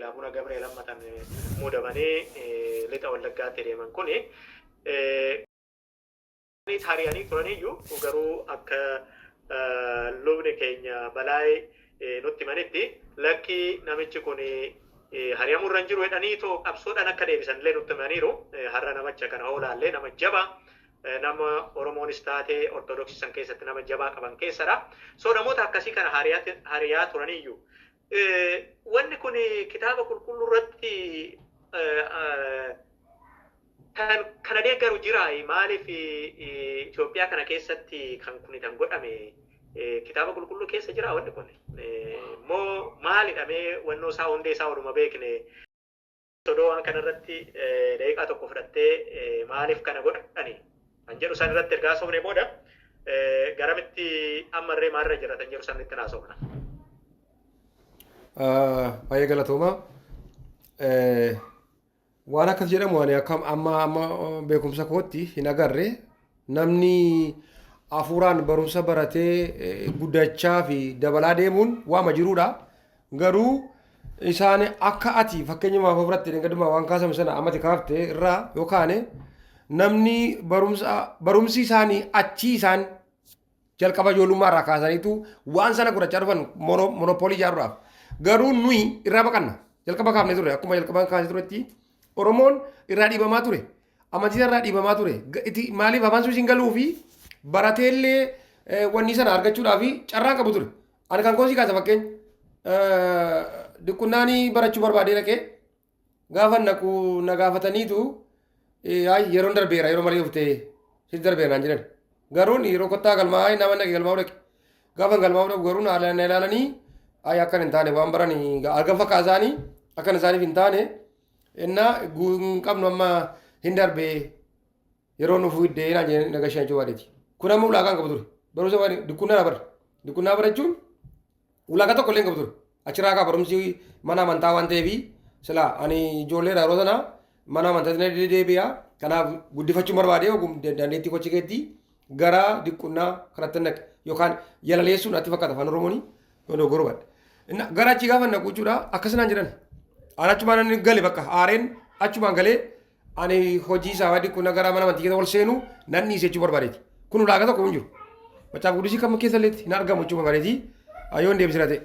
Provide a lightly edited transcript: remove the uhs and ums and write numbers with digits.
Abuna Gabriel Ammatan muudamanii lixa wallaggaatti deeman kuni taariyaanii turaniyyuu garuu akka lubni keenya balaa'ee nutti manitti lakki namichi kun hariyamuurra hin jiru jedhanii too qabsoodhaan akka deebisan illee nutti maniiru har'a namicha kana hoolaallee nama jaba nama Oromoonis taatee Ortodoksiisan keessatti nama jabaa qaban keessadha. So namoota akkasii kana hariyaa turaniyyuu wanni kun kitaaba qulqulluu irratti kana deeggaru jira maaliif Itoophiyaa kana keessatti kan kun tan godhame kitaaba qulqulluu keessa jira wanni kun moo maalidhamee wannoo isaa hundee isaa oduma beekne sodoo waan kana irratti daqiiqaa tokko fudhattee maaliif kana godhani kan jedhu san irratti ergaa soofne booda garamitti ammarree maalirra jira tan jedhu san itti naasofna. Baay'ee galatooma. Waan akkas jedhamu ani akka amma beekumsa kootti hin agarre namni hafuuraan barumsa baratee guddachaa fi dabalaa deemuun waama jiruudha. Garuu isaan akka ati fakkeenyumaaf ofirratti gaduma waan kaasamu sana ammati kaafte irraa yookaan namni barumsi isaanii achii isaan jalqaba ijoollummaa irraa kaasaniitu waan sana godhachaa dhufan monopoolii ijaaruudhaaf. Garuu nuyi irraa baqanna jalqaba kaafne ture akkuma jalqaba kaasee turetti Oromoon irraa dhiibamaa ture amantii irraa dhiibamaa ture maaliif afaan sun hin galuu fi barateellee wanni sana argachuudhaaf carraan qabu ture. Ani kan koosii kaasa fakkeenya dukkunnaanii barachuu barbaadee dhaqee gaafa naqu na gaafataniitu yeroon darbeera yeroo malee dhuftee sitti darbeera naan jedhan. Garuun yeroo kottaa galmaa nama naqe galmaa'u dhaqe gaafa galmaa'u dhaqu garuun na ilaalanii akkan hin taane waan baranii argan fakkaasaanii akkan isaaniif hin taane innaa qabnu amma hin darbee yeroo nuuf hiddee naan jedhanii nagashaan jechuu baadeeti. Kun amma ulaagaan qabu ture. Barumsa waan dukkunnaa bara. Dukkunnaa barachuun ulaagaa tokko illee qabu ture. Achirraa kaa barumsi mana amantaa waan ta'eef silaa ani ijoolleedha yeroo sana mana amantaa deebi'a. Kanaaf guddifachuun barbaadee dandeettii kochi keetti gara dukkunnaa kanatti naqe yookaan yalaleessuun atti fakkaata afaan Oromoon yoo gorobadha. Gara achi gaafa naqu jechuudha akkasinaan jedhan. Ani achumaan inni gale bakka aareen achumaan galee ani hojii isaa dukkunnaa gara mana amantii keessa ol seenu nan dhiisee jechuu barbaadeeti. Kun ulaagaa tokko hin jiru. Macaafa guddisii kam keessa illee hin argamu jechuudha barbaadeeti. Ayyoon deebisira ta'e.